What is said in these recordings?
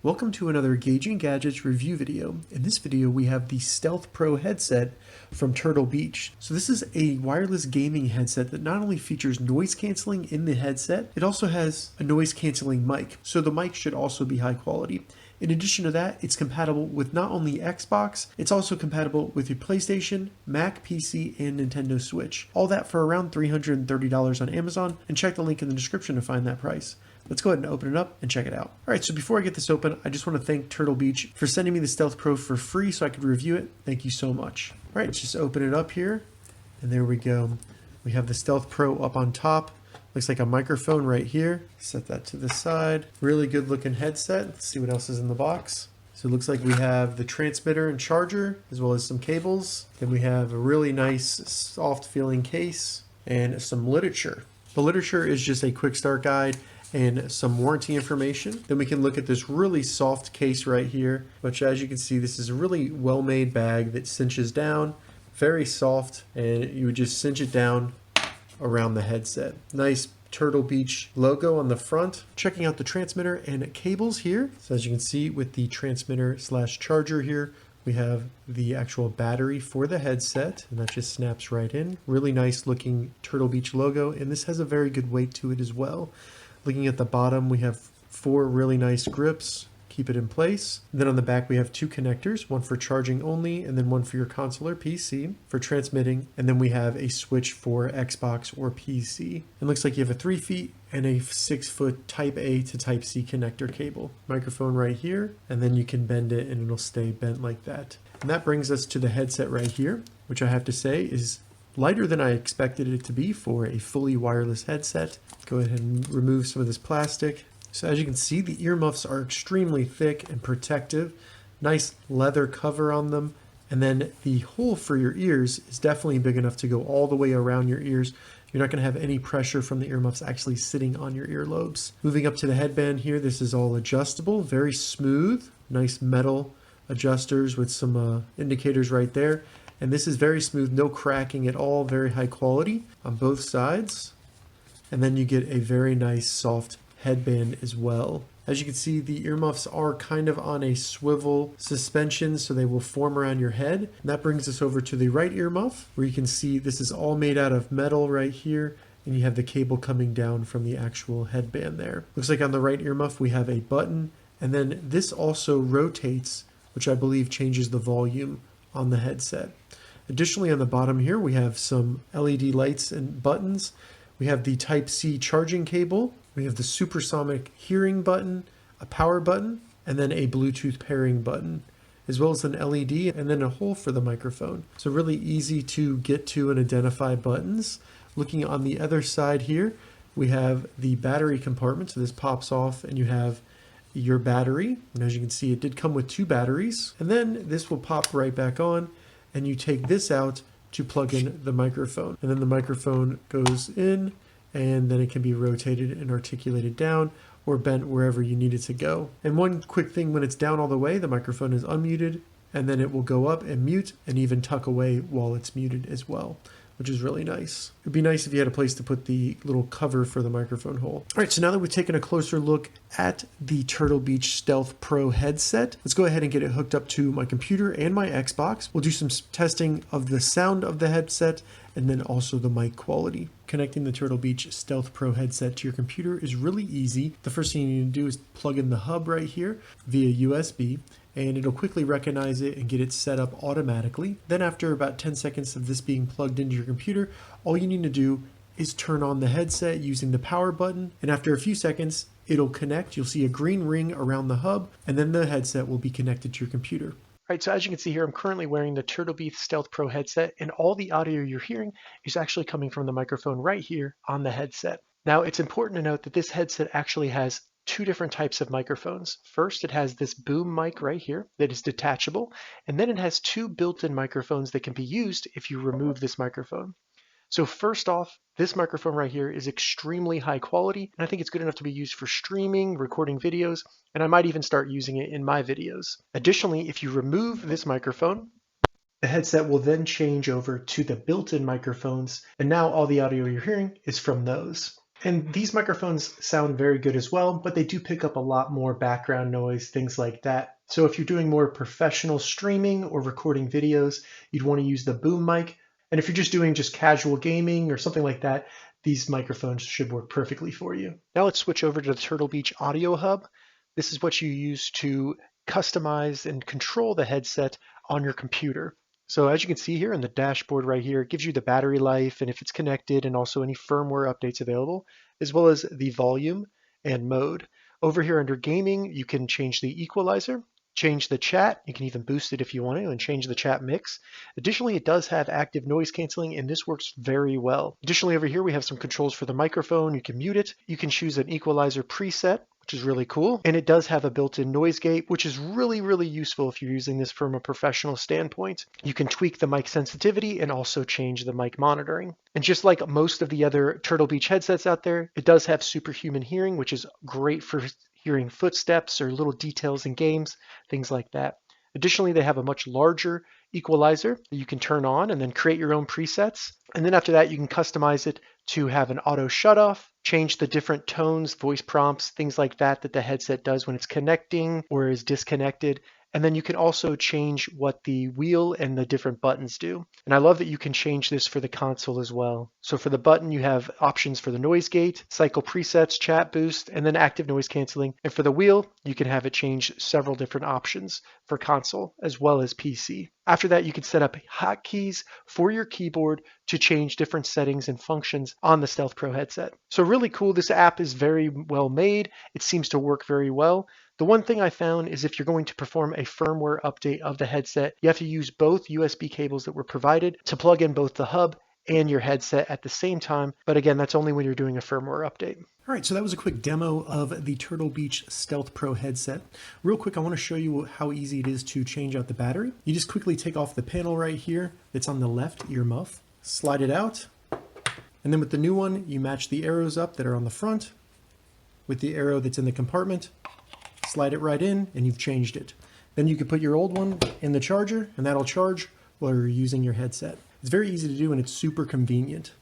Welcome to another Gauging Gadgets review video. In this video we have the Stealth Pro headset from Turtle Beach. So this is a wireless gaming headset that not only features noise cancelling in the headset, it also has a noise cancelling mic. So the mic should also be high quality. In addition to that, it's compatible with not only Xbox, it's also compatible with your PlayStation, Mac, PC, and Nintendo Switch. All that for around $330 on Amazon, and check the link in the description to find that price. Let's go ahead and open it up and check it out. All right, so before I get this open, I just want to thank Turtle Beach for sending me the Stealth Pro for free so I could review it. Thank you so much. All right, let's just open it up here. And there we go. We have the Stealth Pro up on top. Looks like a microphone right here. Set that to the side. Really good looking headset. Let's see what else is in the box. So it looks like we have the transmitter and charger, as well as some cables. Then we have a really nice, soft feeling case and some literature. The literature is just a quick start guide and some warranty information. Then we can look at this really soft case right here, which, as you can see, this is a really well-made bag that cinches down, very soft, and you would just cinch it down around the headset. Nice Turtle Beach logo on the front. Checking out the transmitter and cables here. So as you can see with the transmitter / charger here, we have the actual battery for the headset, and that just snaps right in. Really nice looking Turtle Beach logo, and this has a very good weight to it as well. Looking at the bottom, we have 4 really nice grips. Keep it in place. And then on the back, we have 2 connectors, one for charging only, and then one for your console or PC for transmitting. And then we have a switch for Xbox or PC. It looks like you have a 3 feet and a 6-foot Type A to Type C connector cable. Microphone right here, and then you can bend it and it'll stay bent like that. And that brings us to the headset right here, which I have to say is lighter than I expected it to be for a fully wireless headset. Go ahead and remove some of this plastic. So as you can see, the earmuffs are extremely thick and protective. Nice leather cover on them. And then the hole for your ears is definitely big enough to go all the way around your ears. You're not going to have any pressure from the earmuffs actually sitting on your earlobes. Moving up to the headband here, this is all adjustable, very smooth. Nice metal adjusters with some indicators right there. And this is very smooth, no cracking at all, very high quality on both sides. And then you get a very nice soft headband as well. As you can see, the earmuffs are kind of on a swivel suspension, so they will form around your head. And that brings us over to the right earmuff, where you can see this is all made out of metal right here, and you have the cable coming down from the actual headband there. Looks like on the right earmuff we have a button, and then this also rotates, which I believe changes the volume on the headset. Additionally, on the bottom here we have some LED lights and buttons. We have the Type C charging cable. We have the supersonic hearing button, a power button, and then a Bluetooth pairing button, as well as an LED and then a hole for the microphone. So really easy to get to and identify buttons. Looking on the other side here, we have the battery compartment. So this pops off and you have your battery. And as you can see, it did come with 2 batteries. And then this will pop right back on, and you take this out to plug in the microphone. And then the microphone goes in, and then it can be rotated and articulated down or bent wherever you need it to go. And one quick thing, when it's down all the way, the microphone is unmuted, and then it will go up and mute and even tuck away while it's muted as well, which is really nice. It'd be nice if you had a place to put the little cover for the microphone hole. All right, so now that we've taken a closer look at the Turtle Beach Stealth Pro headset, let's go ahead and get it hooked up to my computer and my Xbox. We'll do some testing of the sound of the headset and then also the mic quality. Connecting the Turtle Beach Stealth Pro headset to your computer is really easy. The first thing you need to do is plug in the hub right here via USB, and it'll quickly recognize it and get it set up automatically. Then after about 10 seconds of this being plugged into your computer, all you need to do is turn on the headset using the power button, and after a few seconds it'll connect. You'll see a green ring around the hub, and then the headset will be connected to your computer. All right, so as you can see here, I'm currently wearing the Turtle Beach Stealth Pro headset, and all the audio you're hearing is actually coming from the microphone right here on the headset. Now, it's important to note that this headset actually has 2 different types of microphones. First, it has this boom mic right here that is detachable, and then it has 2 built-in microphones that can be used if you remove this microphone. So first off, this microphone right here is extremely high quality, and I think it's good enough to be used for streaming, recording videos, and I might even start using it in my videos. Additionally, if you remove this microphone, the headset will then change over to the built-in microphones, and now all the audio you're hearing is from those. And these microphones sound very good as well, but they do pick up a lot more background noise, things like that. So if you're doing more professional streaming or recording videos, you'd want to use the boom mic. And if you're just doing just casual gaming or something like that, these microphones should work perfectly for you. Now let's switch over to the Turtle Beach Audio Hub. This is what you use to customize and control the headset on your computer. So as you can see here in the dashboard right here, it gives you the battery life and if it's connected and also any firmware updates available, as well as the volume and mode. Over here under gaming, you can change the equalizer, change the chat. You can even boost it if you want to and change the chat mix. Additionally, it does have active noise canceling and this works very well. Additionally, over here, we have some controls for the microphone. You can mute it. You can choose an equalizer preset, which is really cool. And it does have a built-in noise gate, which is really, really useful if you're using this from a professional standpoint. You can tweak the mic sensitivity and also change the mic monitoring. And just like most of the other Turtle Beach headsets out there, it does have superhuman hearing, which is great for hearing footsteps or little details in games, things like that. Additionally, they have a much larger equalizer that you can turn on and then create your own presets. And then after that, you can customize it to have an auto shutoff, change the different tones, voice prompts, things like that that the headset does when it's connecting or is disconnected. And then you can also change what the wheel and the different buttons do. And I love that you can change this for the console as well. So for the button, you have options for the noise gate, cycle presets, chat boost, and then active noise canceling. And for the wheel, you can have it change several different options for console as well as PC. After that, you can set up hotkeys for your keyboard to change different settings and functions on the Stealth Pro headset. So really cool. This app is very well made. It seems to work very well. The one thing I found is if you're going to perform a firmware update of the headset, you have to use both USB cables that were provided to plug in both the hub and your headset at the same time. But again, that's only when you're doing a firmware update. All right, so that was a quick demo of the Turtle Beach Stealth Pro headset. Real quick, I want to show you how easy it is to change out the battery. You just quickly take off the panel right here that's on the left earmuff, slide it out, and then with the new one, you match the arrows up that are on the front with the arrow that's in the compartment, slide it right in, and you've changed it. Then you can put your old one in the charger, and that'll charge while you're using your headset. It's very easy to do, and it's super convenient.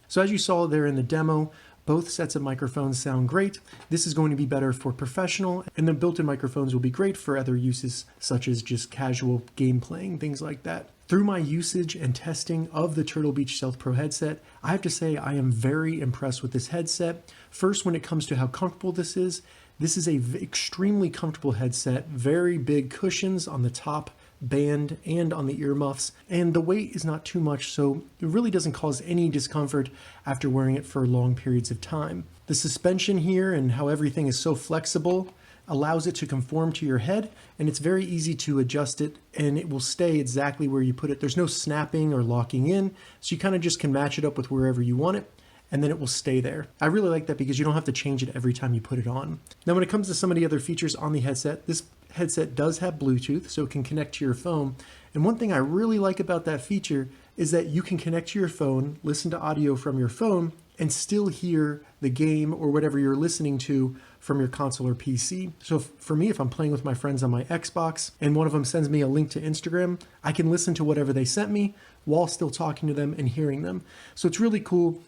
So as you saw there in the demo, both sets of microphones sound great. This is going to be better for professional, and the built-in microphones will be great for other uses, such as just casual game playing, things like that. Through my usage and testing of the Turtle Beach Stealth Pro headset, I have to say I am very impressed with this headset. First, when it comes to how comfortable this is an extremely comfortable headset, very big cushions on the top band and on the earmuffs, and the weight is not too much, so it really doesn't cause any discomfort after wearing it for long periods of time. The suspension here and how everything is so flexible allows it to conform to your head, and it's very easy to adjust it, and it will stay exactly where you put it. There's no snapping or locking in, so you kind of just can match it up with wherever you want it, and then it will stay there. I really like that because you don't have to change it every time you put it on. Now, when it comes to some of the other features on the headset, this headset does have Bluetooth, so it can connect to your phone. And one thing I really like about that feature is that you can connect to your phone, listen to audio from your phone, and still hear the game or whatever you're listening to from your console or PC. So for me, if I'm playing with my friends on my Xbox and one of them sends me a link to Instagram, I can listen to whatever they sent me while still talking to them and hearing them. So it's really cool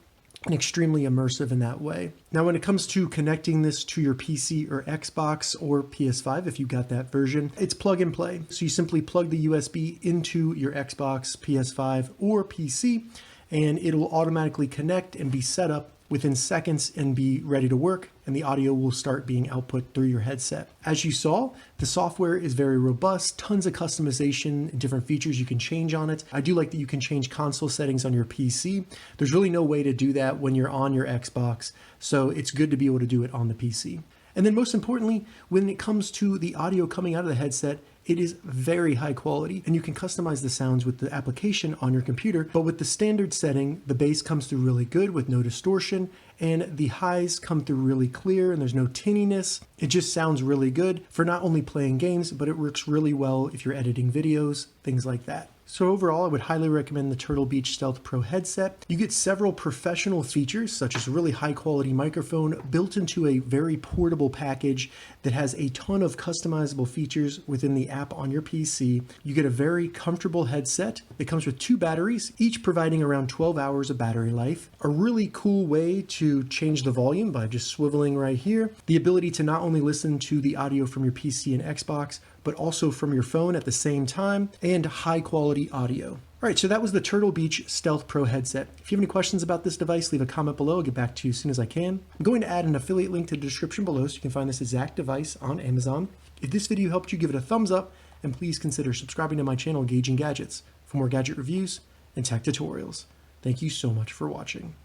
and extremely immersive in that way. Now, when it comes to connecting this to your PC or Xbox or PS5, if you got that version, it's plug and play. So you simply plug the USB into your Xbox, PS5, or PC, and it'll automatically connect and be set up within seconds and be ready to work, and the audio will start being output through your headset. As you saw, the software is very robust, tons of customization and different features you can change on it. I do like that you can change console settings on your PC. There's really no way to do that when you're on your Xbox, so it's good to be able to do it on the PC. And then most importantly, when it comes to the audio coming out of the headset, it is very high quality, and you can customize the sounds with the application on your computer. But with the standard setting, the bass comes through really good with no distortion, and the highs come through really clear, and there's no tininess. It just sounds really good for not only playing games, but it works really well if you're editing videos, things like that. So overall, I would highly recommend the Turtle Beach Stealth Pro headset. You get several professional features, such as a really high quality microphone built into a very portable package that has a ton of customizable features within the app on your PC. You get a very comfortable headset. It comes with 2 batteries, each providing around 12 hours of battery life. A really cool way to change the volume by just swiveling right here. The ability to not only listen to the audio from your PC and Xbox, but also from your phone at the same time, and high quality audio. All right, so that was the Turtle Beach Stealth Pro headset. If you have any questions about this device, leave a comment below. I'll get back to you as soon as I can. I'm going to add an affiliate link to the description below so you can find this exact device on Amazon. If this video helped you, give it a thumbs up, and please consider subscribing to my channel, Gauging Gadgets, for more gadget reviews and tech tutorials. Thank you so much for watching.